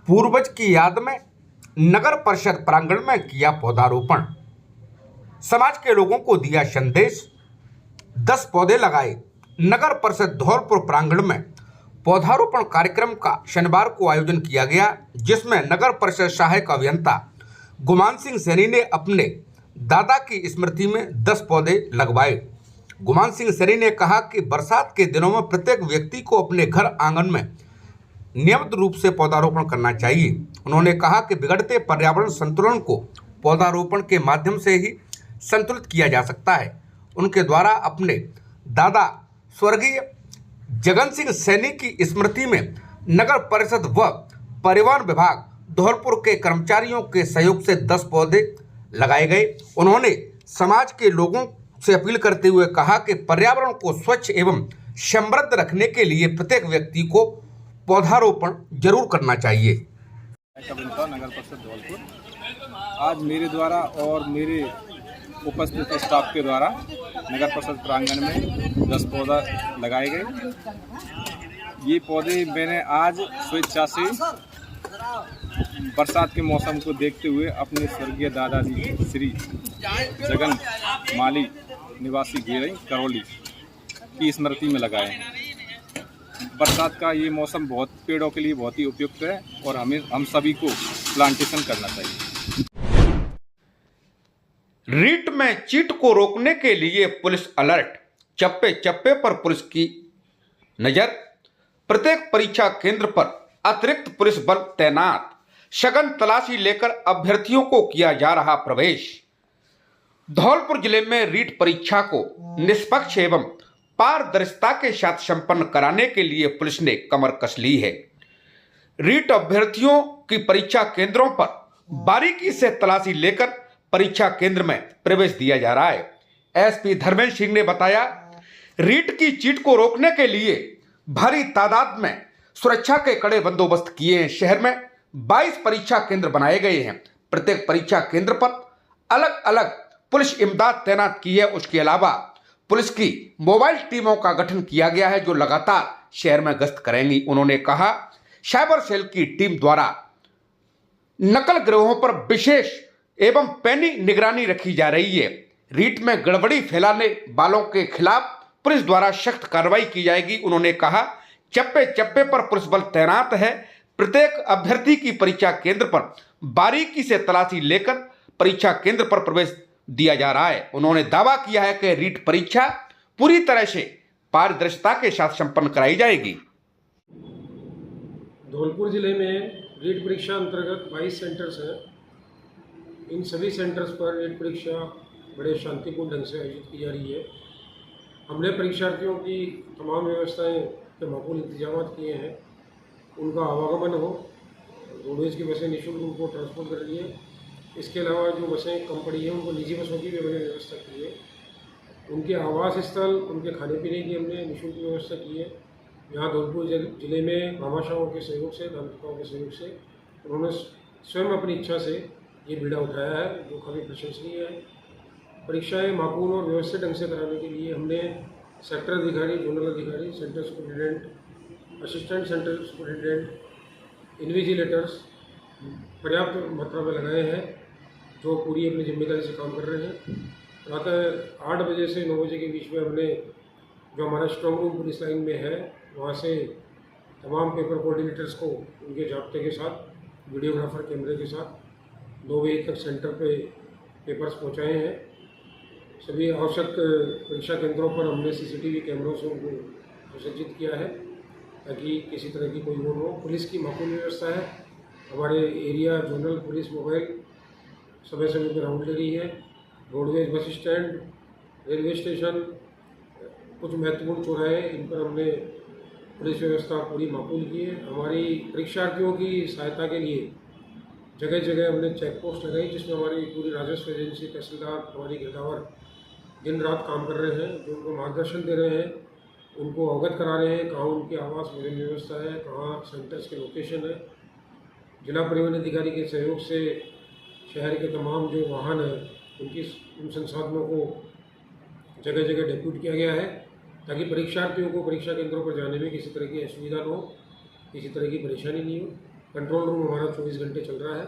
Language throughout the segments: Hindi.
पूर्वज की याद में नगर परिषद प्रांगण में किया पौधारोपण। समाज के लोगों को दिया संदेश, 10 पौधे लगाए। नगर परिषद धौलपुर प्रांगण में पौधारोपण कार्यक्रम का शनिवार को आयोजन किया गया, जिसमें नगर परिषद सहायक अभियंता गुमान सिंह सैनी ने अपने दादा की स्मृति में 10 पौधे लगवाए। गुमान सिंह सैनी ने कहा कि बरसात के दिनों में प्रत्येक व्यक्ति को अपने घर आंगन में नियमित रूप से पौधारोपण करना चाहिए। उन्होंने कहा कि बिगड़ते पर्यावरण संतुलन को पौधारोपण के माध्यम से ही संतुलित किया जा सकता है। उनके द्वारा अपने दादा स्वर्गीय जगन सिंह सैनी की स्मृति में नगर परिषद व परिवहन विभाग धौलपुर के कर्मचारियों के सहयोग से 10 पौधे लगाए गए। उन्होंने समाज के लोगों से अपील करते हुए कहा कि पर्यावरण को स्वच्छ एवं समृद्ध रखने के लिए प्रत्येक व्यक्ति को पौधारोपण जरूर करना चाहिए। नगर परिषद धौलपुर आज मेरे द्वारा और मेरे उपस्थित स्टाफ के द्वारा नगर परिषद प्रांगण में 10 पौधा लगाए गए। ये पौधे मैंने आज स्वेच्छा से बरसात के मौसम को देखते हुए अपने स्वर्गीय दादाजी श्री जगन माली निवासी घेरई करौली की स्मृति में लगाए हैं। बरसात का ये मौसम पेड़ों के लिए बहुत ही उपयुक्त है और हम सभी को प्लांटेशन करना चाहिए। रीट में चीट को रोकने के लिए पुलिस अलर्ट, चप्पे चप्पे पर पुलिस की नजर। प्रत्येक परीक्षा केंद्र पर अतिरिक्त पुलिस बल तैनात। सघन तलाशी लेकर अभ्यर्थियों को किया जा रहा प्रवेश। धौलपुर जिले में रीट परीक्षा को निष्पक्ष एवं पारदर्शिता के साथ संपन्न कराने के लिए पुलिस ने कमर कस ली है। रीट अभ्यर्थियों की परीक्षा केंद्रों पर बारीकी से तलाशी लेकर परीक्षा केंद्र में प्रवेश दिया जा रहा है। एसपी धर्मेंद्र सिंह ने बताया, रीट की चीट को रोकने के लिए भारी तादाद में सुरक्षा के कड़े बंदोबस्त किए हैं। शहर में 22 परीक्षा केंद्र बनाए गए हैं। प्रत्येक परीक्षा केंद्र पर अलग अलग पुलिस इमदाद तैनात की है। उसके अलावा पुलिस की मोबाइल टीमों का गठन किया गया है, जो लगातार शहर में गश्त करेंगी। उन्होंने कहा, साइबर सेल की टीम द्वारा नकल गिरोहों पर विशेष एवं पैनी निगरानी रखी जा रही है। रीट में गड़बड़ी फैलाने वालों के खिलाफ पुलिस द्वारा सख्त कार्रवाई की जाएगी। उन्होंने कहा, चप्पे चप्पे पर पुलिस बल तैनात है। प्रत्येक अभ्यर्थी की परीक्षा केंद्र पर बारीकी से तलाशी लेकर परीक्षा केंद्र पर प्रवेश दिया जा रहा है। उन्होंने दावा किया है कि रीट परीक्षा पूरी तरह से पारदर्शिता के साथ संपन्न कराई जाएगी। धौलपुर जिले में रीट परीक्षा अंतर्गत 22 सेंटर्स हैं। इन सभी सेंटर्स पर रीट परीक्षा बड़े शांतिपूर्ण ढंग से आयोजित की जा रही है। हमने परीक्षार्थियों की तमाम व्यवस्थाएं के माकूल इंतजाम किए हैं। उनका आवागमन हो, रोडवेज की बसें निःशुल्क उनको ट्रांसपोर्ट कर रही है। इसके अलावा जो बसें कम पड़ी हैं उनको निजी बसों की भी हमने व्यवस्था की है। उनके आवास स्थल, उनके खाने पीने की हमने निःशुल्क व्यवस्था की है। यहाँ धौलपुर जिले में भामाशाहों के सहयोग से, दानपिताओं के सहयोग से उन्होंने स्वयं अपनी इच्छा से ये बीड़ा उठाया है, जो काफ़ी प्रशंसनीय है। परीक्षाएं माकूल और व्यवस्थित ढंग से कराने के लिए हमने सेक्टर अधिकारी, जोनल अधिकारी, centre superintendent, assistant centre superintendent, invigilators पर्याप्त मात्रा में लगाए हैं, जो पूरी अपनी जिम्मेदारी से काम कर रहे हैं। प्रातः 8 बजे से 9 बजे के बीच में हमने जो हमारा स्ट्रॉन्ग रूम पुलिस लाइन में है, वहाँ से तमाम पेपर कोऑर्डिनेटर्स को उनके जाब्ते के साथ, वीडियोग्राफर कैमरे के साथ 9 बजे तक सेंटर पे पेपर्स पहुँचाए हैं। सभी आवश्यक परीक्षा केंद्रों पर हमने सीसीटीवी कैमरों से उनको सुसज्जित किया है, ताकि किसी तरह की कोई वो हो। पुलिस की माकूल व्यवस्था है। हमारे एरिया जोनल पुलिस मोबाइल समय समय पर राउंड ले रही है। Roadways bus stand, railway station, कुछ महत्वपूर्ण चौराहे, इन पर हमने पुलिस व्यवस्था पूरी माकूल की है। हमारी परीक्षार्थियों की सहायता के लिए जगह जगह हमने चेक पोस्ट लगाई, जिसमें हमारी पूरी राजस्व एजेंसी, तहसीलदार, हमारी गिरदावर दिन रात काम कर रहे हैं, जो उनको मार्गदर्शन दे रहे हैं, उनको अवगत करा रहे हैं कहाँ उनकी आवास भोजन व्यवस्था है, कहाँ सेंटर्स के लोकेशन है। जिला परिवहन अधिकारी के सहयोग से शहर के तमाम जो वाहन हैं, उन संसाधनों को जगह जगह डिप्यूट किया गया है, ताकि परीक्षार्थियों को परीक्षा केंद्रों पर जाने में किसी तरह की असुविधा न हो, किसी तरह की परेशानी नहीं हो। कंट्रोल रूम हमारा 24 घंटे चल रहा है,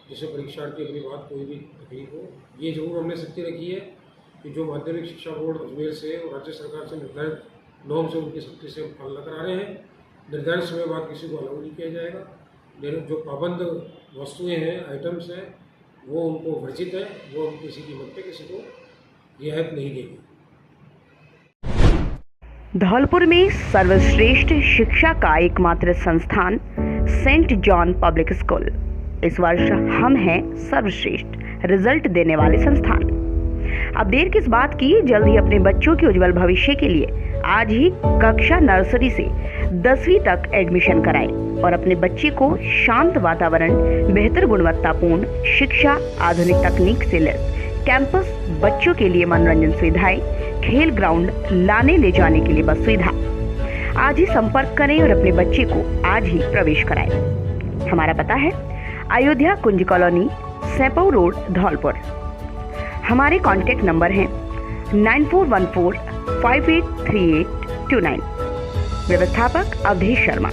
जिससे परीक्षार्थी अपनी बात कोई भी तकलीफ हो। ये जरूर हमने सख्ती रखी है कि जो माध्यमिक शिक्षा बोर्ड अजमेर से और राज्य सरकार से निर्धारित नॉर्म से उनकी सख्ती से पालना करा रहे हैं। निर्धारित समय बाद किसी को अलाउ नहीं किया जाएगा। लेकिन जो पाबंद वस्तुएं हैं, आइटम्स हैं, वो उनको वर्जित है, वो हम किसी कीमत पे किसी को रियायत नहीं देंगे। धौलपुर में सर्वश्रेष्ठ शिक्षा का एकमात्र संस्थान सेंट जॉन पब्लिक स्कूल। इस वर्ष हम हैं सर्वश्रेष्ठ रिजल्ट देने वाले संस्थान। अब देर किस बात की, जल्द ही अपने बच्चों के उज्जवल भविष्य के लिए आज ही कक्षा नर्सरी से 10वीं तक एडमिशन कराएं और अपने बच्चे को शांत वातावरण, बेहतर गुणवत्तापूर्ण शिक्षा, आधुनिक तकनीक से लैस कैंपस, बच्चों के लिए मनोरंजन सुविधाएं, खेल ग्राउंड, लाने ले जाने के लिए बस सुविधा। आज ही संपर्क करें और अपने बच्चे को आज ही प्रवेश कराएं। हमारा पता है अयोध्या कुंज कॉलोनी, सेपौ रोड, धौलपुर। हमारे कॉन्टैक्ट नंबर हैं 9414583829। व्यवस्थापक अवधेश शर्मा।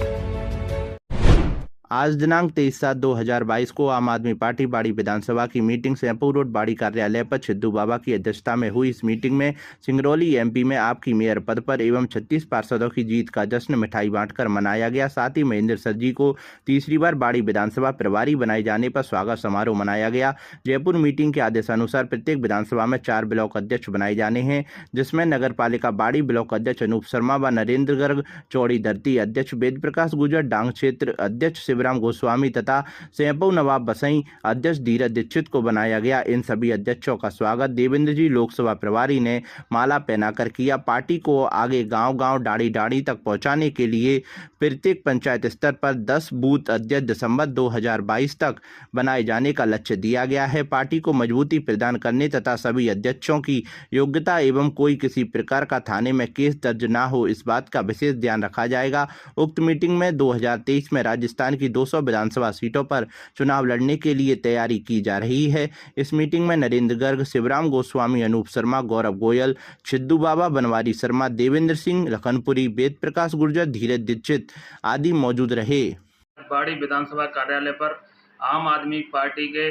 आज दिनांक 23/7/2022 को आम आदमी पार्टी बाड़ी विधानसभा की मीटिंग सेपौ रोड बाड़ी कार्यालय पर छिद्दू बाबा की अध्यक्षता में हुई। इस मीटिंग में सिंगरौली एमपी में आपकी मेयर पद पर एवं 36 पार्षदों की जीत का जश्न मिठाई बांटकर मनाया गया। साथ ही महेंद्र सर जी को तीसरी बार बाड़ी विधानसभा प्रभारी बनाए जाने पर स्वागत समारोह मनाया गया। जयपुर मीटिंग के आदेशानुसार प्रत्येक विधानसभा में 4 ब्लॉक अध्यक्ष बनाए जाने हैं, जिसमें नगर पालिका बाड़ी ब्लॉक अध्यक्ष अनूप शर्मा व नरेंद्र गर्ग, चौड़ी धरती अध्यक्ष वेद प्रकाश गुजर, डांग क्षेत्र अध्यक्ष शिवराम गोस्वामी तथा सेपौ नवाब बसई अध्यक्ष धीरज दीक्षित को बनाया गया। इन सभी अध्यक्षों का स्वागत देवेंद्र जी लोकसभा प्रभारी ने माला पहनाकर किया। पार्टी को आगे गांव-गांव, डाड़ी-डाड़ी तक पहुंचाने के लिए प्रत्येक पंचायत स्तर पर 10 बूथ अध्यक्ष दिसंबर 2022 तक बनाए जाने का लक्ष्य दिया गया है। पार्टी को मजबूती प्रदान करने तथा सभी अध्यक्षों की योग्यता एवं कोई किसी प्रकार का थाने में केस दर्ज न हो, इस बात का विशेष ध्यान रखा जाएगा। उक्त मीटिंग में 2023 में राजस्थान की 200 विधानसभा सीटों पर चुनाव लड़ने के लिए तैयारी की जा रही है। इस मीटिंग में नरेंद्र गर्ग, शिवराम गोस्वामी, अनूप शर्मा, गौरव गोयल, छिद्दू बाबा, बनवारी शर्मा, देवेंद्र सिंह लखनपुरी, वेद प्रकाश गुर्जर, धीरज दीक्षित आदि मौजूद रहे। बाड़ी विधानसभा कार्यालय पर आम आदमी पार्टी के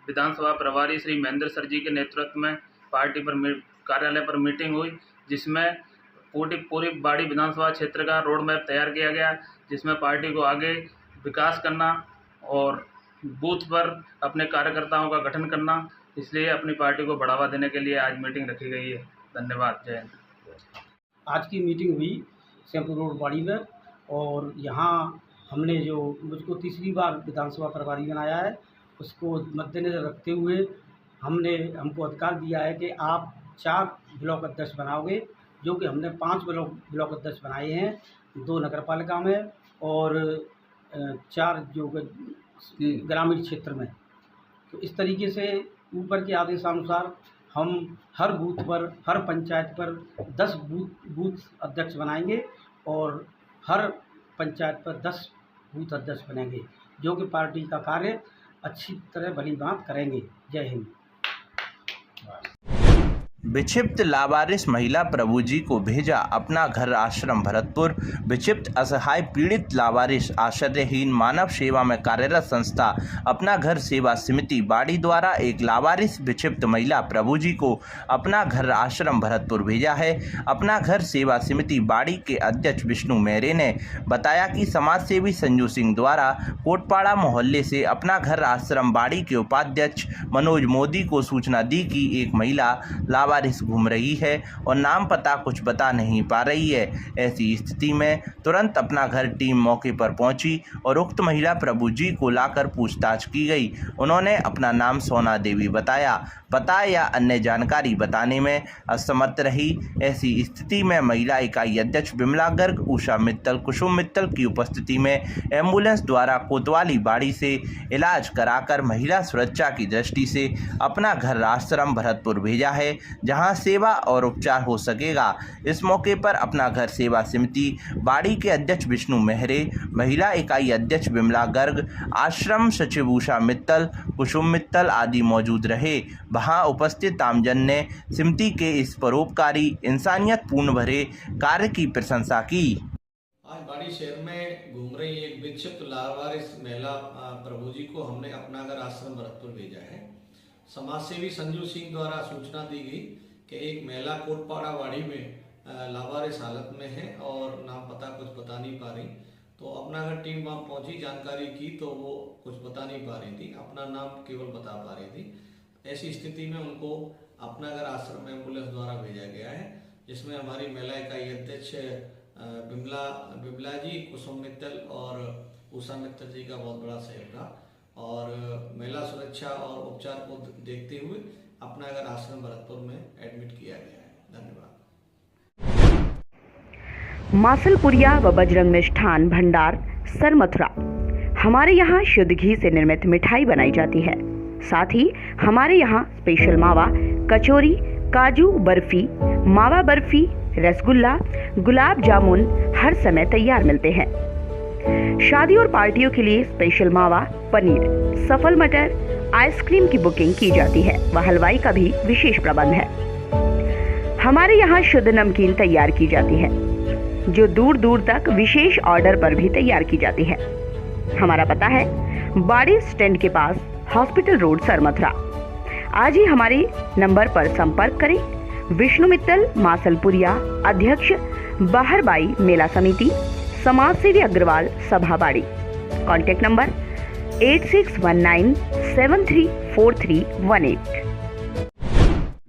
विधानसभा प्रभारी श्री महेंद्र सर जी के नेतृत्व में पार्टी पर कार्यालय पर मीटिंग हुई, जिसमें पूरी बाड़ी विधानसभा क्षेत्र का रोड मैप तैयार किया गया, जिसमें पार्टी को आगे विकास करना और बूथ पर अपने कार्यकर्ताओं का गठन करना, इसलिए अपनी पार्टी को बढ़ावा देने के लिए आज मीटिंग रखी गई है। धन्यवाद। जय हिंद। आज की मीटिंग हुई सेपौ रोड बाड़ी में और यहाँ हमने जो मुझको तीसरी बार विधानसभा प्रभारी बनाया है, उसको मद्देनजर रखते हुए हमको अधिकार दिया है कि आप 4 ब्लॉक अध्यक्ष बनाओगे, जो कि हमने 5 ब्लॉक अध्यक्ष बनाए हैं, 2 नगर पालिका में और 4 जो ग्रामीण क्षेत्र में। तो इस तरीके से ऊपर के आदेशानुसार हम हर बूथ पर, हर पंचायत पर 10 बूथ अध्यक्ष बनाएंगे और हर पंचायत पर 10 बूथ अध्यक्ष बनेंगे, जो कि पार्टी का कार्य अच्छी तरह भली बात करेंगे। जय हिंद। विक्षिप्त लावारिस महिला प्रभु जी को भेजा अपना घर आश्रम भरतपुर। विक्षिप्त असहाय पीड़ित लावारिस आश्रयहीन मानव सेवा में कार्यरत संस्था अपना घर सेवा समिति बाड़ी द्वारा एक लावारिस विक्षिप्त महिला प्रभु जी को अपना घर आश्रम भरतपुर भेजा है। अपना घर सेवा समिति बाड़ी के अध्यक्ष विष्णु मेहरे ने बताया कि समाज सेवी संजू सिंह द्वारा कोटपाड़ा मोहल्ले से अपना घर आश्रम बाड़ी के उपाध्यक्ष मनोज मोदी को सूचना दी कि एक महिला लावारिस घूम रही है और नाम पता कुछ बता नहीं पा रही है। ऐसी स्थिति में तुरंत अपना घर टीम मौके पर पहुंची और उक्त महिला प्रभु जी को लाकर पूछताछ की गई। उन्होंने अपना नाम सोना देवी बताया, पता या अन्य जानकारी बताने में असमर्थ रही। ऐसी स्थिति में महिला इकाई अध्यक्ष विमला गर्ग, उषा मित्तल, कुसुम मित्तल की उपस्थिति में एम्बुलेंस द्वारा कोतवाली बाड़ी से इलाज कराकर महिला सुरक्षा की दृष्टि से अपना घर आश्रम भरतपुर भेजा है, जहां सेवा और उपचार हो सकेगा। इस मौके पर अपना घर सेवा समिति बाड़ी के अध्यक्ष विष्णु मेहरे, महिला इकाई अध्यक्ष विमला गर्ग, आश्रम सचिव उषा मित्तल, कुसुम मित्तल आदि मौजूद रहे। वहां उपस्थित आमजन ने समिति के इस परोपकारी इंसानियत पूर्ण भरे कार्य की प्रशंसा की। आज बाड़ी शहर में घूम रही एक विक्षिप्त लावारिस महिला प्रभु जी को हमने अपना घर आश्रम भरतपुर भेजा है। समाजसेवी संजू सिंह द्वारा सूचना दी गई कि एक महिला कोटपाड़ा वाड़ी में लावारिस हालत में है और नाम पता कुछ बता नहीं पा रही। तो अपना घर टीम वहाँ पहुंची, जानकारी की तो वो कुछ बता नहीं पा रही थी, अपना नाम केवल बता पा रही थी। ऐसी स्थिति में उनको अपना घर आश्रम एम्बुलेंस द्वारा भेजा गया है, जिसमें हमारी महिला इकाई अध्यक्ष बिमला जी, कुसुम मित्तल और उषा मित्तल जी का बहुत बड़ा सहयोग रहा और महिला सुरक्षा और उपचार को देखते हुए अपना घर आश्रम भरतपुर में एडमिट किया गया है। धन्यवाद। मासलपुरिया व बजरंग मिष्ठान भंडार सरमथुरा। हमारे यहाँ शुद्ध घी से निर्मित मिठाई बनाई जाती है। साथ ही हमारे यहाँ स्पेशल मावा कचौरी, काजू बर्फी, मावा बर्फी, रसगुल्ला, गुलाब जामुन हर समय तैयार मिलते हैं। शादी और पार्टियों के लिए स्पेशल मावा, पनीर, सफल मटर, आइसक्रीम की बुकिंग की जाती है व हलवाई का भी विशेष प्रबंध है। हमारे यहाँ शुद्ध नमकीन तैयार की जाती है, जो दूर दूर तक विशेष ऑर्डर पर भी तैयार की जाती है। हमारा पता है बाड़ी स्टैंड के पास, हॉस्पिटल रोड, सरमथुरा। आज ही हमारे नंबर पर संपर्क करें। विष्णु मित्तल, मासलपुरिया, अध्यक्ष बाहरबाई मेला समिति, समाजसेवी अग्रवाल, सभाबाड़ी। Contact number 8619734318।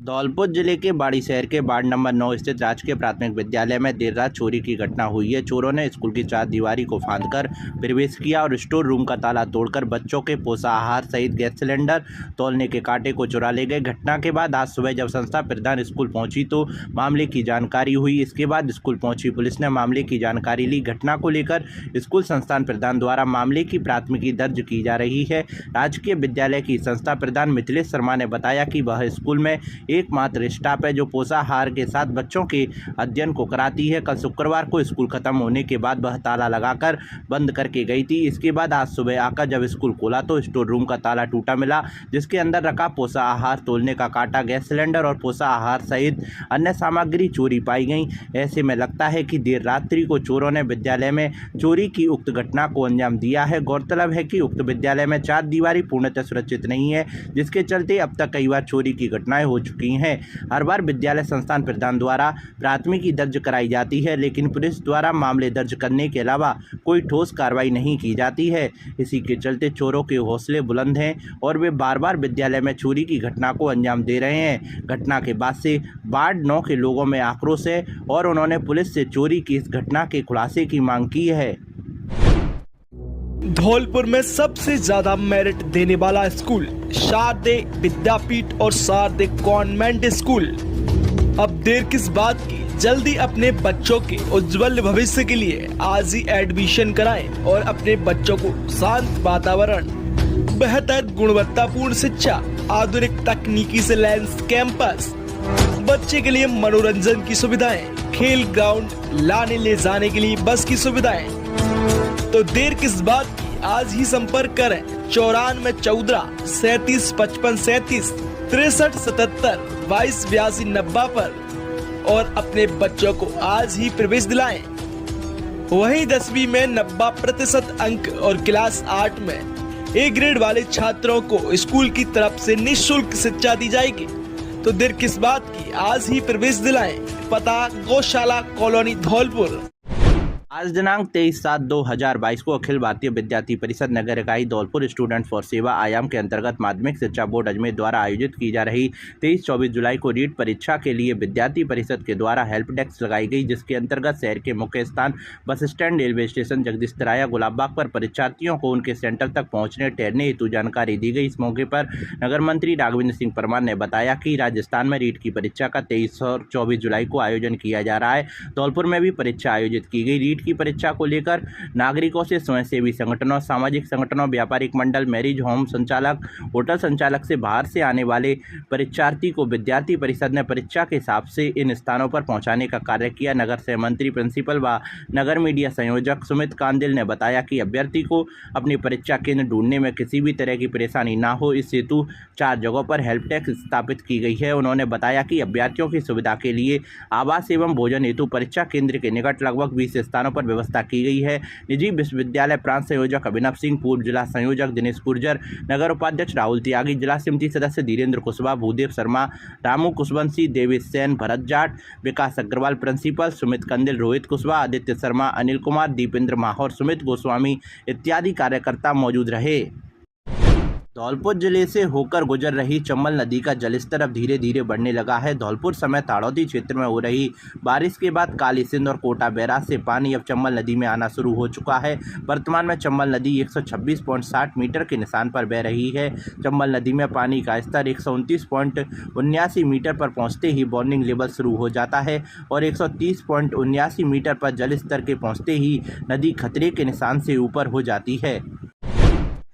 धौलपुर जिले के बाड़ी शहर के वार्ड नंबर 9 स्थित राजकीय प्राथमिक विद्यालय में देर रात चोरी की घटना हुई है। चोरों ने स्कूल की चार दीवारी को फांदकर प्रवेश किया और स्टोर रूम का ताला तोड़कर बच्चों के पोषाहार सहित गैस सिलेंडर, तौलने के कांटे को चुरा ले गए। घटना के बाद आज सुबह जब संस्था प्रधान स्कूल पहुंची तो मामले की जानकारी हुई। इसके बाद स्कूल पहुंची पुलिस ने मामले की जानकारी ली। घटना को लेकर स्कूल संस्थान प्रधान द्वारा मामले की प्राथमिकी दर्ज की जा रही है। राजकीय विद्यालय की संस्था प्रधान मिथिलेश शर्मा ने बताया कि वह स्कूल में एकमात्र स्टाफ है जो पोषाहार के साथ बच्चों के अध्ययन को कराती है। कल शुक्रवार को स्कूल खत्म होने के बाद वह ताला लगाकर बंद करके गई थी। इसके बाद आज सुबह आकर जब स्कूल खोला तो स्टोर रूम का ताला टूटा मिला, जिसके अंदर रखा पोषाहार, तौलने का कांटा, गैस सिलेंडर और पोषाहार सहित अन्य सामग्री चोरी पाई गई। ऐसे में लगता है कि देर रात्रि को चोरों ने विद्यालय में चोरी की उक्त घटना को अंजाम दिया है। गौरतलब है कि उक्त विद्यालय में चार दीवारी पूर्णतः सुरक्षित नहीं है, जिसके चलते अब तक कई बार चोरी की घटनाएं हो चुकी हैं। हर बार विद्यालय संस्थान प्रधान द्वारा प्राथमिकी दर्ज कराई जाती है, लेकिन पुलिस द्वारा मामले दर्ज करने के अलावा कोई ठोस कार्रवाई नहीं की जाती है। इसी के चलते चोरों के हौसले बुलंद हैं और वे बार बार विद्यालय में चोरी की घटना को अंजाम दे रहे हैं। घटना के बाद से वार्ड 9 के लोगों में आक्रोश है और उन्होंने पुलिस से चोरी की इस घटना के खुलासे की मांग की है। धौलपुर में सबसे ज्यादा मेरिट देने वाला स्कूल शारदे विद्यापीठ और शारदे कॉन्वेंट स्कूल। अब देर किस बात की, जल्दी अपने बच्चों के उज्जवल भविष्य के लिए आज ही एडमिशन कराएं और अपने बच्चों को शांत वातावरण, बेहतर गुणवत्तापूर्ण शिक्षा, आधुनिक तकनीकी से लैस कैंपस, बच्चे के लिए मनोरंजन की सुविधाएं, खेल ग्राउंड, लाने ले जाने के लिए बस की सुविधाएं। तो देर किस बात की, आज ही संपर्क करें 9414 37 55 37 63 77 22 82 90 पर और अपने बच्चों को आज ही प्रवेश दिलाएं। वहीं 10वीं में 90% अंक और क्लास 8 में ए ग्रेड वाले छात्रों को स्कूल की तरफ से निःशुल्क शिक्षा दी जाएगी। तो देर किस बात की, आज ही प्रवेश दिलाएं। पता गौशाला कॉलोनी, धौलपुर। आज दिनांक 23/7/2022 को अखिल भारतीय विद्यार्थी परिषद नगर इकाई धौलपुर स्टूडेंट फॉर सेवा आयाम के अंतर्गत माध्यमिक शिक्षा बोर्ड अजमेर द्वारा आयोजित की जा रही 23-24 जुलाई को रीट परीक्षा के लिए विद्यार्थी परिषद के द्वारा हेल्प डेस्क लगाई गई, जिसके अंतर्गत शहर के मुख्य स्थान bus stand, railway station, Jagdish तराया, गुलाबबाग पर परीक्षार्थियों को उनके सेंटर तक पहुँचने ठहरने हेतु जानकारी दी गई। इस मौके पर नगर मंत्री राघवेंद्र सिंह परमार ने बताया कि राजस्थान में रीट की परीक्षा का 23 और 24 जुलाई को आयोजन किया जा रहा है। धौलपुर में भी परीक्षा आयोजित की गई। रीट की परीक्षा को लेकर नागरिकों से स्वयंसेवी संगठनों, सामाजिक संगठनों, व्यापारिक मंडल, मैरिज होम संचालक, होटल संचालक से बाहर से आने वाले परीक्षार्थी को विद्यार्थी परिषद ने परीक्षा के हिसाब से इन स्थानों पर पहुंचाने का कार्य किया। नगर से मंत्री, प्रिंसिपल व नगर मीडिया संयोजक सुमित कांदिल ने बताया कि अभ्यर्थी को अपनी परीक्षा केंद्र ढूंढने में किसी भी तरह की परेशानी ना हो, इस हेतु 4 जगहों पर हेल्प डेस्क स्थापित की गई है। उन्होंने बताया कि अभ्यर्थियों की सुविधा के लिए आवास एवं भोजन हेतु परीक्षा केंद्र के निकट लगभग 20 स्थानों पर व्यवस्था की गई है। निजी विश्वविद्यालय प्रांत संयोजक अभिनव सिंह, पूर्व जिला संयोजक दिनेश गुर्जर, नगर उपाध्यक्ष राहुल त्यागी, जिला समिति सदस्य धीरेन्द्र कुशवाहा, भूदेव शर्मा, रामू कुशवंशी, देवेश सेन, भरत जाट, विकास अग्रवाल, प्रिंसिपल सुमित कंदिल, रोहित कुशवाहा, आदित्य शर्मा, अनिल कुमार, दीपेंद्र माहौर, सुमित गोस्वामी इत्यादि कार्यकर्ता मौजूद रहे। धौलपुर जिले से होकर गुजर रही चंबल नदी का जलस्तर अब धीरे धीरे बढ़ने लगा है। धौलपुर समेत हाड़ौती क्षेत्र में हो रही बारिश के बाद काली सिंध और कोटा बैराज से पानी अब चंबल नदी में आना शुरू हो चुका है। वर्तमान में चंबल नदी 126.60 मीटर के निशान पर बह रही है। चंबल नदी में पानी का स्तर 129.79 मीटर पर पहुंचते ही वार्निंग लेवल शुरू हो जाता है और 130.79 मीटर पर जल स्तर के पहुंचते ही नदी खतरे के निशान से ऊपर हो जाती है।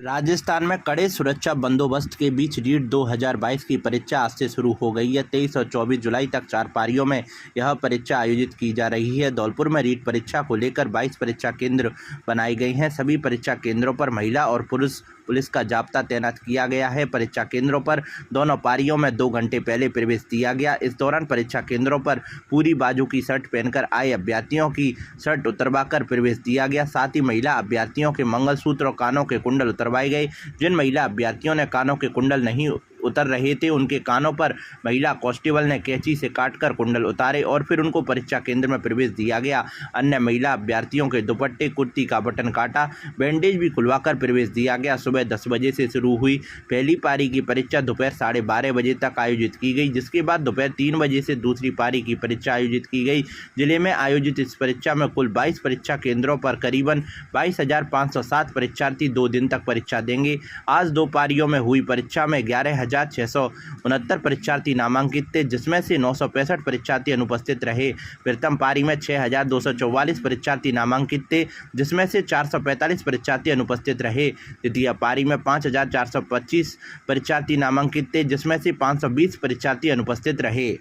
राजस्थान में कड़े सुरक्षा बंदोबस्त के बीच रीट 2022 की परीक्षा आज से शुरू हो गई है। 23 और 24 जुलाई तक 4 पारियों में यह परीक्षा आयोजित की जा रही है। धौलपुर में रीट परीक्षा को लेकर 22 परीक्षा केंद्र बनाए गए हैं। सभी परीक्षा केंद्रों पर महिला और पुरुष पुलिस का जाब्ता तैनात किया गया है। परीक्षा केंद्रों पर दोनों पारियों में 2 घंटे पहले प्रवेश दिया गया। इस दौरान परीक्षा केंद्रों पर पूरी बाजू की शर्ट पहनकर आए अभ्यर्थियों की शर्ट उतरवाकर प्रवेश दिया गया। साथ ही महिला अभ्यर्थियों के मंगलसूत्र और कानों के कुंडल उतरवाए गए। जिन महिला अभ्यर्थियों ने कानों के कुंडल नहीं उतर रहे थे, उनके कानों पर महिला कांस्टेबल ने कैंची से काटकर कुंडल उतारे और फिर उनको परीक्षा केंद्र में प्रवेश दिया गया। अन्य महिला अभ्यर्थियों के दुपट्टे, कुर्ती का बटन काटा, बैंडेज भी खुलवाकर प्रवेश दिया गया। सुबह 10 बजे से शुरू हुई पहली पारी की परीक्षा दोपहर 12:30 बजे तक आयोजित की गई, जिसके बाद दोपहर 3 बजे से दूसरी पारी की परीक्षा आयोजित की गई। जिले में आयोजित इस परीक्षा में कुल 22 परीक्षा केंद्रों पर करीबन 22,507 परीक्षार्थी 2 दिन तक परीक्षा देंगे। आज 2 पारियों में हुई परीक्षा में 11,669 परीक्षार्थी नामांकित थे, जिसमें से 965 परीक्षार्थी अनुपस्थित रहे। प्रथम पारी में 6,244 परीक्षार्थी नामांकित थे, जिसमें से 445 परीक्षार्थी अनुपस्थित रहे। द्वितीय पारी में 5,425 परीक्षार्थी नामांकित थे, जिसमें से 520 परीक्षार्थी अनुपस्थित रहे।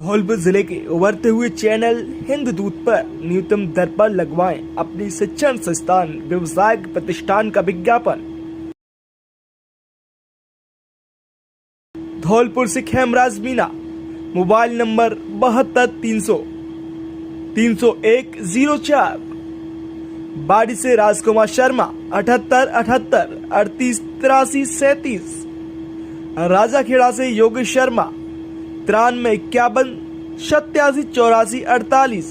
धौलपुर जिले के उभरते हुए चैनल हिंददूत पर न्यूनतम दर पर लगवाएं अपनी शिक्षण संस्थान व्यवसायिक प्रतिष्ठान का विज्ञापन। धौलपुर से खेमराज मीना, मोबाइल नंबर 72 300 301 04। बाड़ी से राजकुमार शर्मा 78 78 38 83 37। राजाखेड़ा से योगेश शर्मा 93 51 87 84 48।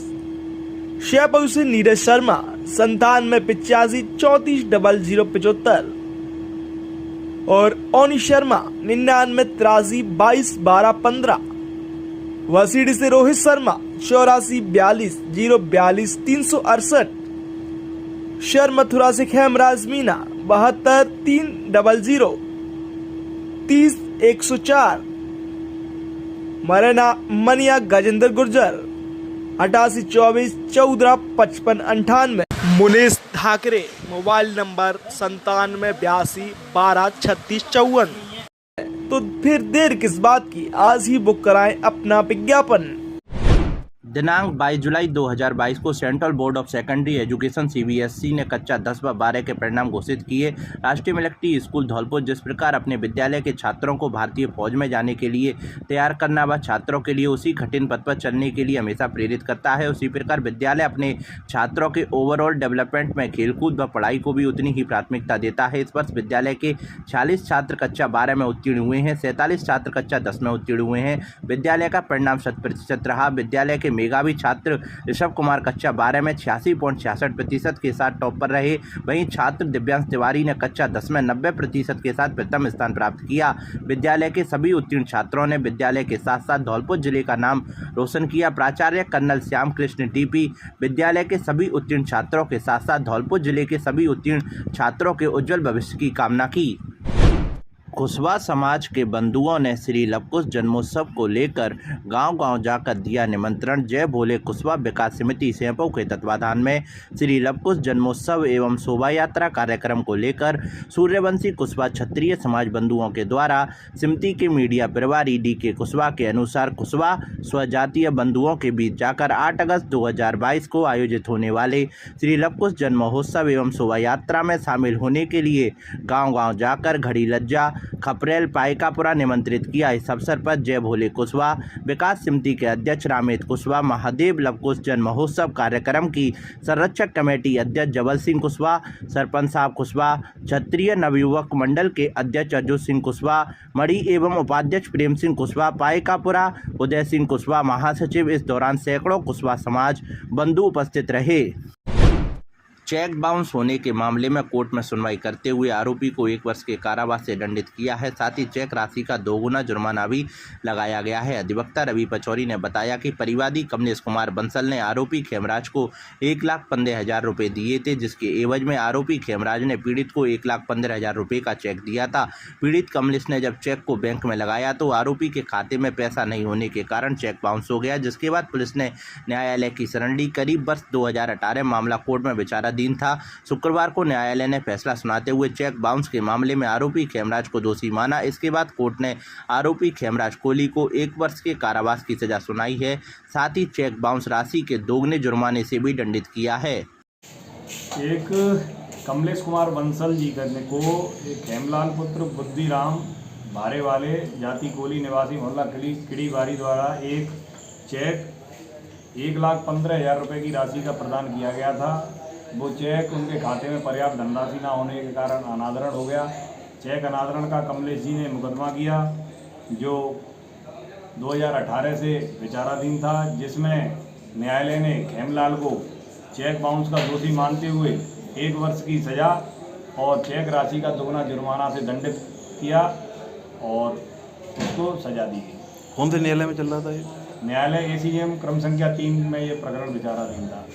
शेपऊ से नीरज शर्मा 97 85 34 00 75 और ओनी शर्मा 99 83 22 12 15। वसीडी से रोहित शर्मा 84 42 042 368। शर मथुरा से खेमराज मीना 72 300 30 104। मरना मनिया गजेंद्र गुर्जर 88 24 14 55 98। Munesh Thackeray, mobile number 97 82 12 36 54। तो फिर देर किस बात की, आज ही बुक कराएं अपना विज्ञापन। दिनांक 22 जुलाई 2022 को central board of secondary education CBSE ने कक्षा 10 व 12 के परिणाम घोषित किए। राष्ट्रीय मिलिट्री स्कूल धौलपुर जिस प्रकार अपने विद्यालय के छात्रों को भारतीय फौज में जाने के लिए तैयार करना व छात्रों के लिए उसी कठिन पथ पर चलने के लिए हमेशा प्रेरित करता है, उसी प्रकार विद्यालय अपने छात्रों के ओवरऑल डेवलपमेंट में खेलकूद व पढ़ाई को भी उतनी ही प्राथमिकता देता है। इस वर्ष विद्यालय के 46 छात्र कक्षा 12 में उत्तीर्ण हुए हैं, 47 छात्र कक्षा 10 में उत्तीर्ण हुए हैं। विद्यालय का परिणाम 100% रहा। विद्यालय के मेधावी छात्र ऋषभ कुमार कक्षा 12 में 86.66% के साथ टॉप पर रहे। वहीं छात्र दिव्यांश तिवारी ने कक्षा 10 में 90% के साथ प्रथम स्थान प्राप्त किया। विद्यालय के सभी उत्तीर्ण छात्रों ने विद्यालय के साथ साथ धौलपुर जिले का नाम रोशन किया। प्राचार्य कर्नल श्याम कृष्ण DP विद्यालय के सभी उत्तीर्ण छात्रों के साथ साथ धौलपुर जिले के सभी उत्तीर्ण छात्रों के उज्जवल भविष्य की कामना की। कुशवाहा समाज के बंधुओं ने श्री लवकुश जन्मोत्सव को लेकर गांव-गांव जाकर दिया निमंत्रण। जय भोले कुशवाहा विकास समिति सेंपऊ के तत्वाधान में श्री लवकुश जन्मोत्सव एवं शोभा यात्रा कार्यक्रम को लेकर सूर्यवंशी कुशवाहा क्षत्रिय समाज बंधुओं के द्वारा समिति के मीडिया प्रभारी DK कुशवाहा के अनुसार कुशवाहा स्वजातीय बंधुओं के बीच जाकर 8 अगस्त 2022 को आयोजित होने वाले श्री लवकुश जन्म महोत्सव एवं शोभा यात्रा में शामिल होने के लिए गाँव-गाँव जाकर घड़ी लज्जा खपरेल पायकापुरा निमंत्रित किया। इस अवसर पर जय भोले कुशवाहा विकास समिति के अध्यक्ष रामेत कुशवाहा, महादेव लवकुश जन महोत्सव कार्यक्रम की संरक्षक कमेटी अध्यक्ष जबल सिंह कुशवाहा, सरपंच साहब कुशवाहा, क्षत्रिय नवयुवक मंडल के अध्यक्ष अजू सिंह कुशवाहा, मणि एवं उपाध्यक्ष प्रेम सिंह कुशवाहा, पायकापुरा उदय सिंह कुशवाहा महासचिव। इस दौरान सैकड़ों कुशवाहा समाज बंधु उपस्थित रहे। चेक बाउंस होने के मामले में कोर्ट में सुनवाई करते हुए आरोपी को 1 वर्ष के कारावास से दंडित किया है। साथ ही चेक राशि का 2 गुना जुर्माना भी लगाया गया है। अधिवक्ता रवि पचौरी ने बताया कि परिवादी कमलेश कुमार बंसल ने आरोपी खेमराज को 1,15,000 रुपये दिए थे, जिसके एवज में आरोपी खेमराज ने पीड़ित को 1,15,000 रुपये का चेक दिया था। पीड़ित कमलेश ने जब चेक को बैंक में लगाया तो आरोपी के खाते में पैसा नहीं होने के कारण चेक बाउंस हो गया, जिसके बाद पुलिस ने न्यायालय की शरण ली। करीब वर्ष 2018 मामला कोर्ट में विचाराधीन था। शुक्रवार को न्यायालय ने फैसला सुनाते हुए चेक बाउंस के मामले में आरोपी खेमराज को दोषी माना। इसके बाद कोर्ट ने आरोपी खेमराज कोहली को 1 वर्ष के कारावास की सजा सुनाई है। साथ ही चेक बाउंस राशि के 2 गुने जुर्माने से भी दंडित किया है। एक कमलेश कुमार बंसल जी करने को एक हेमलाल पुत्र बुद्धिराम भारे वाले जाति कोहली निवासी मोहल्ला किड़ी बारी द्वारा एक चेक 1,15,000 रुपये की राशि का प्रदान किया गया था। वो चेक उनके खाते में पर्याप्त धनराशि न होने के कारण अनादरण हो गया। चेक अनादरण का कमलेश जी ने मुकदमा किया जो 2018 से विचाराधीन था, जिसमें न्यायालय ने खेमलाल को चेक बाउंस का दोषी मानते हुए 1 वर्ष की सज़ा और चेक राशि का 2 गुना जुर्माना से दंडित किया और उसको सजा दी गई। कौन से न्यायालय में चल रहा था ये? न्यायालय ACM क्रम संख्या 3 में ये प्रकरण विचाराधीन था।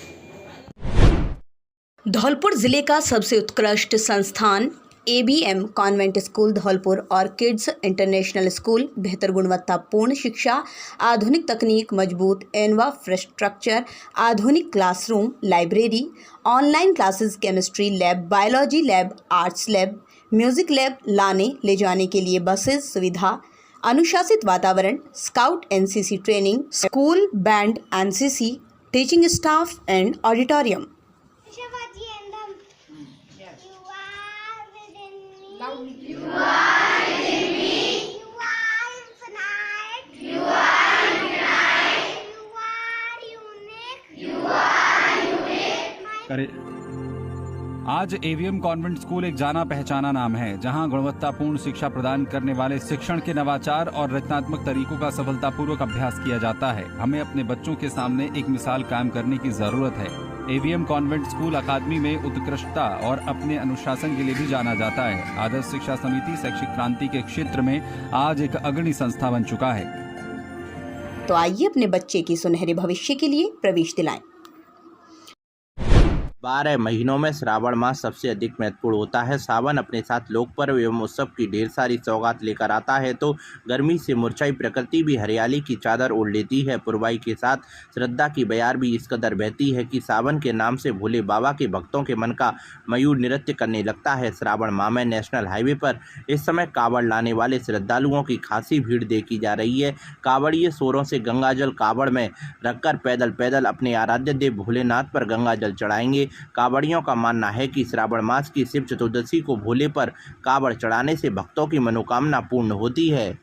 धौलपुर जिले का सबसे उत्कृष्ट संस्थान ABM कॉन्वेंट स्कूल धौलपुर और किड्स इंटरनेशनल स्कूल बेहतर गुणवत्तापूर्ण शिक्षा, आधुनिक तकनीक, मजबूत इंफ्रास्ट्रक्चर, आधुनिक classroom, library, online classes, chemistry lab, biology lab, arts lab, music lab लाने ले जाने के लिए बसेस सुविधा, अनुशासित वातावरण, scout NCC training, school band NCC, teaching staff and auditorium. आज AVM कॉन्वेंट स्कूल एक जाना पहचाना नाम है, जहां गुणवत्तापूर्ण शिक्षा प्रदान करने वाले शिक्षण के नवाचार और रचनात्मक तरीकों का सफलतापूर्वक अभ्यास किया जाता है। हमें अपने बच्चों के सामने एक मिसाल कायम करने की जरूरत है। AVM कॉन्वेंट स्कूल अकादमी में उत्कृष्टता और अपने अनुशासन के लिए भी जाना जाता है। आदर्श शिक्षा समिति शैक्षिक क्रांति के क्षेत्र में आज एक अग्रणी संस्था बन चुका है। तो आइए अपने बच्चे की सुनहरे भविष्य के लिए प्रवेश दिलाएं। 12 महीनों में श्रावण मास सबसे अधिक महत्वपूर्ण होता है। सावन अपने साथ लोक पर्व एवं उत्सव की ढेर सारी सौगात लेकर आता है, तो गर्मी से मुरझाई प्रकृति भी हरियाली की चादर ओढ़ लेती है। पुरवाई के साथ श्रद्धा की बयार भी इस कदर बहती है कि सावन के नाम से भोले बाबा के भक्तों के मन का मयूर नृत्य करने लगता है। श्रावण माह में नेशनल हाईवे पर इस समय कावड़ लाने वाले श्रद्धालुओं की खासी भीड़ देखी जा रही है। कावड़िए शोरों से गंगाजल कावड़ में रखकर पैदल पैदल अपने आराध्य देव भोलेनाथ पर गंगाजल चढ़ाएंगे। कावड़ियों का मानना है कि श्रावण मास की शिव चतुर्दशी को भोले पर कावड़ चढ़ाने से भक्तों की मनोकामना पूर्ण होती है।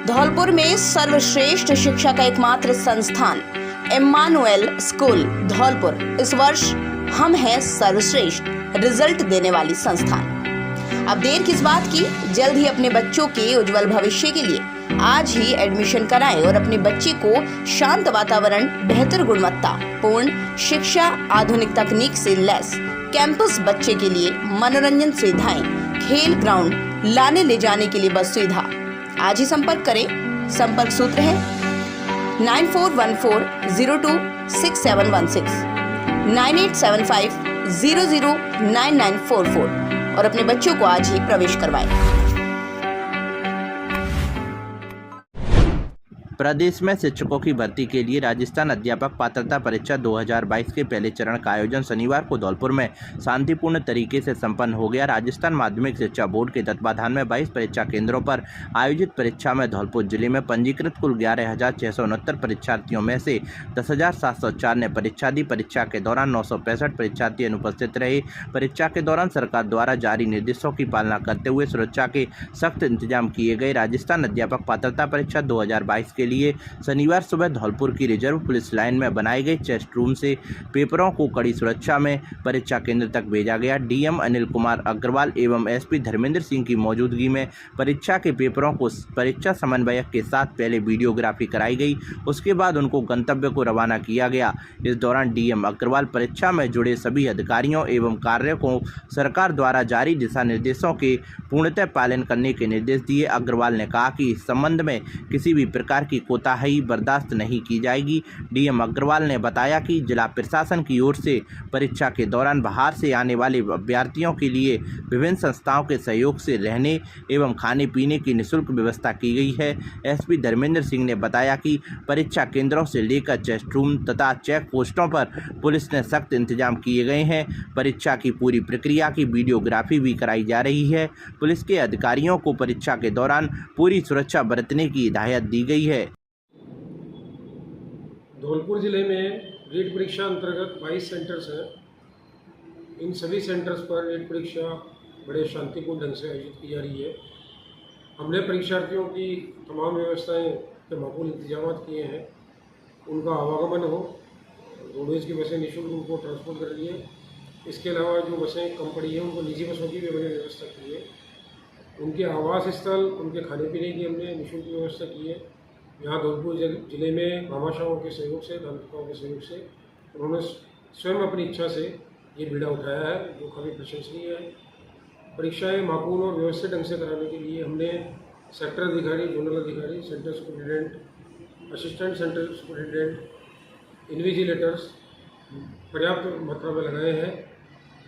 धौलपुर में सर्वश्रेष्ठ शिक्षा का एकमात्र संस्थान इम्मानुएल स्कूल धौलपुर इस वर्ष हम हैं सर्वश्रेष्ठ रिजल्ट देने वाली संस्थान। अब देर किस बात की, जल्द ही अपने बच्चों के उज्जवल भविष्य के लिए आज ही एडमिशन कराएं और अपने बच्चे को शांत वातावरण, बेहतर गुणवत्ता पूर्ण शिक्षा, आधुनिक तकनीक से लैस कैंपस, बच्चे के लिए मनोरंजन सुविधाएं, खेल ग्राउंड, लाने ले जाने के लिए बस सुविधा। आज ही संपर्क करें। संपर्क सूत्र है 9414026716, 9875009944 और अपने बच्चों को आज ही प्रवेश करवाएं। प्रदेश में शिक्षकों की भर्ती के लिए राजस्थान अध्यापक पात्रता परीक्षा 2022 के पहले चरण का आयोजन शनिवार को धौलपुर में शांतिपूर्ण तरीके से संपन्न हो गया। राजस्थान माध्यमिक शिक्षा बोर्ड के तत्वाधान में 22 परीक्षा केंद्रों पर आयोजित परीक्षा में धौलपुर जिले में पंजीकृत कुल 11,669 परीक्षार्थियों में से 10,704 ने परीक्षा दी। परीक्षा के दौरान 965 परीक्षार्थी अनुपस्थित रहे। परीक्षा के दौरान सरकार द्वारा जारी निर्देशों की पालना करते हुए सुरक्षा के सख्त इंतजाम किए गए। राजस्थान अध्यापक पात्रता परीक्षा 2022 के लिए शनिवार सुबह धौलपुर की रिजर्व पुलिस लाइन में बनाए गए चेस्ट रूम से पेपरों को कड़ी सुरक्षा में परीक्षा केंद्र तक भेजा गया। डीएम अनिल कुमार अग्रवाल एवं एसपी धर्मेंद्र सिंह की मौजूदगी में परीक्षा के पेपरों को परीक्षा समन्वयक के साथ पहले वीडियोग्राफी कराई गई, उसके बाद उनको गंतव्य को रवाना किया गया। इस दौरान डीएम अग्रवाल परीक्षा में जुड़े सभी अधिकारियों एवं कार्यों सरकार द्वारा जारी दिशा निर्देशों के पूर्णतः पालन करने के निर्देश दिए। अग्रवाल ने कहा कि इस संबंध में किसी भी प्रकार की कोताही बर्दाश्त नहीं की जाएगी। डीएम अग्रवाल ने बताया कि जिला प्रशासन की ओर से परीक्षा के दौरान बाहर से आने वाले अभ्यर्थियों के लिए विभिन्न संस्थाओं के सहयोग से रहने एवं खाने पीने की निःशुल्क व्यवस्था की गई है। एसपी धर्मेंद्र सिंह ने बताया कि परीक्षा केंद्रों से लेकर चेस्ट रूम तथा चेक पोस्टों पर पुलिस ने सख्त इंतजाम किए गए हैं। परीक्षा की पूरी प्रक्रिया की वीडियोग्राफी भी कराई जा रही है। पुलिस के अधिकारियों को परीक्षा के दौरान पूरी सुरक्षा बरतने की हिदायत दी गई है। धौलपुर ज़िले में रीट परीक्षा अंतर्गत 22 सेंटर्स हैं। इन सभी सेंटर्स पर रीट परीक्षा बड़े शांतिपूर्ण ढंग से आयोजित की जा रही है। हमने परीक्षार्थियों की तमाम व्यवस्थाएं के माकूल इंतजाम किए हैं। उनका आवागमन हो, रोडवेज की बसें निःशुल्क उनको ट्रांसपोर्ट कर रही है। इसके अलावा जो बसें कम पड़ी हैं उनको निजी बसों की भी हमने व्यवस्था की है। उनके आवास स्थल, उनके खाने पीने की हमने निःशुल्क व्यवस्था की है। यहाँ धौलपुर जिले में भामाशाहों के सहयोग से, दानदाताओं के सहयोग से उन्होंने स्वयं अपनी इच्छा से ये बीड़ा उठाया है, जो काफ़ी प्रशंसनीय है। परीक्षाएं माकूल और व्यवस्थित ढंग से कराने के लिए हमने सेक्टर अधिकारी, जोनल अधिकारी, centre superintendent, assistant centre superintendent, invigilators पर्याप्त मात्रा में लगाए हैं,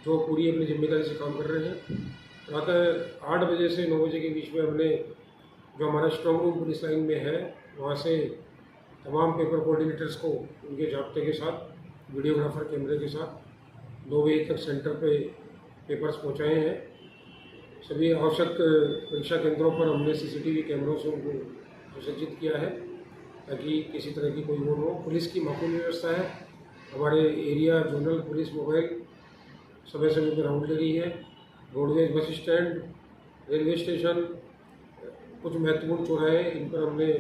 जो पूरी अपनी जिम्मेदारी से काम कर रहे हैं। प्रातः 8 बजे से 9 बजे के बीच में हमने जो हमारा स्ट्रॉन्ग रूम पुलिस लाइन में है वहाँ से तमाम पेपर कोऑर्डिनेटर्स को उनके जाब्ते के साथ, वीडियोग्राफर कैमरे के साथ 9 बजे तक सेंटर पे पेपर्स पहुँचाए हैं। सभी आवश्यक परीक्षा केंद्रों पर हमने सीसीटीवी कैमरों से उनको सुसज्जित किया है ताकि किसी तरह की कोई वो हो। पुलिस की माकूल व्यवस्था है। हमारे एरिया जोनल पुलिस मोबाइल समय समय पर राउंड ले रही है। Roadways bus stand, railway station, कुछ महत्वपूर्ण चौराहे, इन पर हमने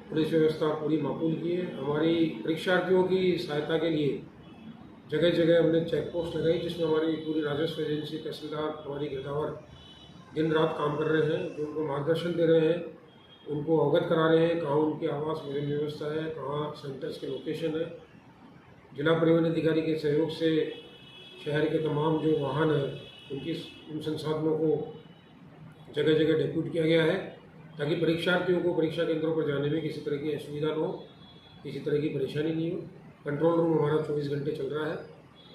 पुलिस व्यवस्था पूरी माकूल की है। हमारी परीक्षार्थियों की सहायता के लिए जगह जगह हमने चेक पोस्ट लगाई, जिसमें हमारी पूरी राजस्व एजेंसी, तहसीलदार, हमारी गिरदावर दिन रात काम कर रहे हैं, जो उनको मार्गदर्शन दे रहे हैं, उनको अवगत करा रहे हैं कहाँ उनकी आवास भोजन व्यवस्था है, कहाँ सेंटर्स के लोकेशन है। जिला परिवहन अधिकारी के सहयोग से शहर के तमाम जो वाहन हैं उन संसाधनों को जगह जगह डिप्यूट किया गया है ताकि परीक्षार्थियों को परीक्षा केंद्रों पर जाने में किसी तरह की असुविधा न हो, किसी तरह की परेशानी नहीं हो। कंट्रोल रूम हमारा 24 घंटे चल रहा है,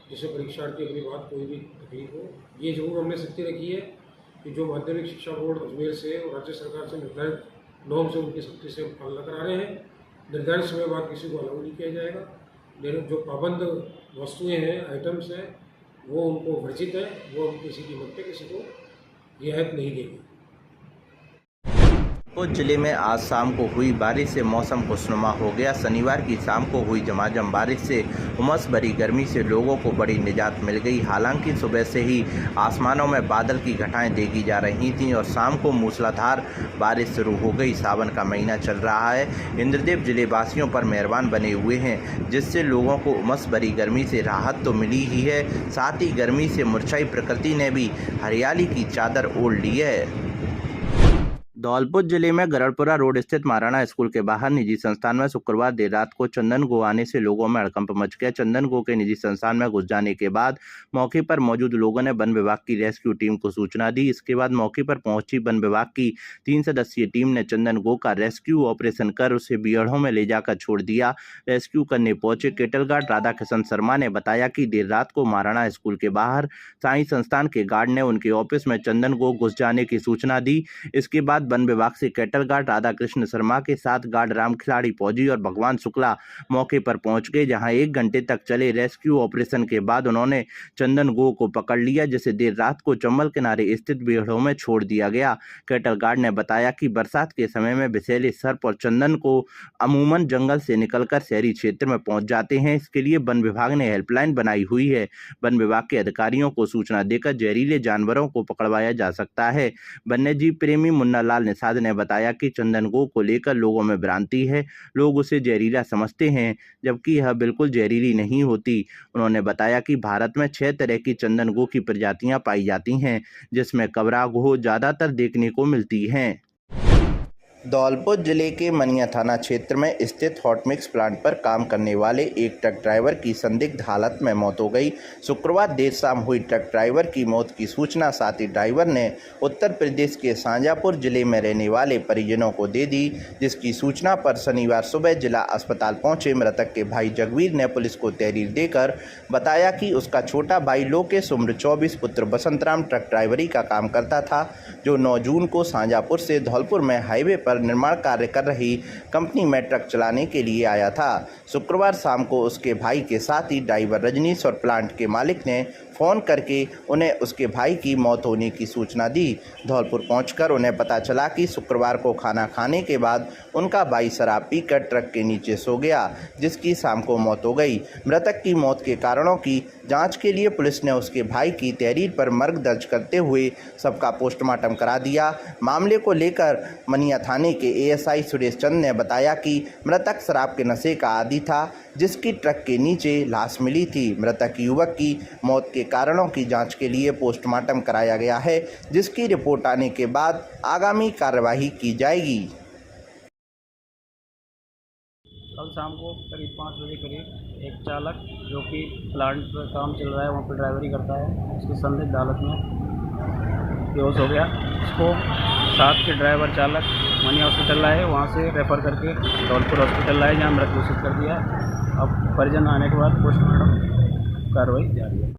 जिससे परीक्षार्थी अपनी बात कोई भी तकलीफ हो। ये जरूर हमने सख्ती रखी है कि जो माध्यमिक शिक्षा बोर्ड अजमेर से और राज्य सरकार से निर्धारित नॉर्म से उनकी सख्ती से पालना करा रहे हैं। निर्धारित समय बाद किसी को अलाउ नहीं किया जाएगा। जो पाबंद वस्तुएँ हैं, आइटम्स हैं, वो उनको वर्जित है, वो हम किसी कीमत पे किसी को रियायत नहीं देंगे। धौलपुर जिले में आज शाम को हुई बारिश से मौसम खुशनुमा हो गया। शनिवार की शाम को हुई झमाझम बारिश से उमस भरी गर्मी से लोगों को बड़ी निजात मिल गई। हालांकि सुबह से ही आसमानों में बादल की घटाएं देखी जा रही थीं और शाम को मूसलाधार बारिश शुरू हो गई। सावन का महीना चल रहा है। इंद्रदेव जिले वासियों पर मेहरबान बने हुए हैं, जिससे लोगों को उमस भरी गर्मी से राहत तो मिली ही है, साथ ही गर्मी से मुरझाई प्रकृति ने भी हरियाली की चादर ओढ़ ली है। धौलपुर जिले में गरड़पुरा रोड स्थित महाराणा स्कूल के बाहर निजी संस्थान में शुक्रवार देर रात को चंदन गो आने से लोगों में हड़कंप मच गया। चंदन गो के निजी संस्थान में घुस जाने के बाद मौके पर मौजूद लोगों ने वन विभाग की रेस्क्यू टीम को सूचना दी। इसके बाद मौके पर पहुंची वन विभाग की 3 सदस्यीय टीम ने चंदन गो का रेस्क्यू ऑपरेशन कर उसे बियड़ों में ले जाकर छोड़ दिया। रेस्क्यू करने पहुंचे केटल गार्ड राधा किशन शर्मा ने बताया कि देर रात को महाराणा स्कूल के बाहर साई संस्थान के गार्ड ने उनके ऑफिस में चंदन गो घुस जाने की सूचना दी। इसके बाद वन विभाग से कैटल गार्ड राधा कृष्ण शर्मा के साथ गार्ड राम खिलाड़ी फौजी और भगवान शुक्ला मौके पर पहुंच गए, जहां 1 घंटे तक चले रेस्क्यू ऑपरेशन के बाद उन्होंने चंदन गो को पकड़ लिया, जिसे देर रात को चंबल किनारे स्थित बेड़ों में छोड़ दिया गया। कैटल गार्ड ने बताया कि बरसात के समय में विषैले सर्प और चंदन को अमूमन जंगल से निकलकर शहरी क्षेत्र में पहुंच जाते हैं। इसके लिए वन विभाग ने हेल्पलाइन बनाई हुई है। वन विभाग के अधिकारियों को सूचना देकर जहरीले जानवरों को पकड़वाया जा सकता है। वन्यजीव प्रेमी मुन्ना लाल निषाद ने बताया कि चंदन गो को लेकर लोगों में भ्रांति है, लोग उसे जहरीला समझते हैं, जबकि यह बिल्कुल जहरीली नहीं होती। उन्होंने बताया कि भारत में 6 तरह की चंदन गो की प्रजातियां पाई जाती हैं, जिसमें कबरा गो ज्यादातर देखने को मिलती हैं। धौलपुर जिले के मनिया थाना क्षेत्र में स्थित हॉट मिक्स प्लांट पर काम करने वाले एक ट्रक ड्राइवर की संदिग्ध हालत में मौत हो गई। शुक्रवार देर शाम हुई ट्रक ड्राइवर की मौत की सूचना साथी ड्राइवर ने उत्तर प्रदेश के शाजापुर जिले में रहने वाले परिजनों को दे दी, जिसकी सूचना पर शनिवार सुबह जिला अस्पताल पहुंचे मृतक के भाई जगवीर ने पुलिस को तहरीर देकर बताया कि उसका छोटा भाई लोकेश उम्र 24 पुत्र बसंतराम ट्रक ड्राइवरी का काम करता था, जो 9 जून को शाजापुर से धौलपुर में हाईवे पर निर्माण कार्य कर रही कंपनी में ट्रक चलाने के लिए आया था। शुक्रवार शाम को उसके भाई के साथ ही ड्राइवर रजनीश और प्लांट के मालिक ने फ़ोन करके उन्हें उसके भाई की मौत होने की सूचना दी। धौलपुर पहुंचकर उन्हें पता चला कि शुक्रवार को खाना खाने के बाद उनका भाई शराब पीकर ट्रक के नीचे सो गया, जिसकी शाम को मौत हो गई। मृतक की मौत के कारणों की जांच के लिए पुलिस ने उसके भाई की तहरीर पर मर्ग दर्ज करते हुए सबका पोस्टमार्टम करा दिया। मामले को लेकर मनिया थाने के एएसआई सुरेश चंद ने बताया कि मृतक शराब के नशे का आदी था, जिसकी ट्रक के नीचे लाश मिली थी। मृतक युवक की मौत के कारणों की जांच के लिए पोस्टमार्टम कराया गया है, जिसकी रिपोर्ट आने के बाद आगामी कार्यवाही की जाएगी। कल शाम को करीब 5 बजे करीब एक चालक जो कि प्लांट पर काम चल रहा है, वहाँ पर ड्राइवरी करता है, उसकी संदिग्ध हालत में बेहोश हो गया। उसको साथ के ड्राइवर चालक मनिया हॉस्पिटल लाए, वहाँ से रेफ़र करके धौलपुर हॉस्पिटल लाए, जहाँ मृत घोषित कर दिया। अब परिजन आने के बाद पोस्टमार्टम कार्रवाई जारी है।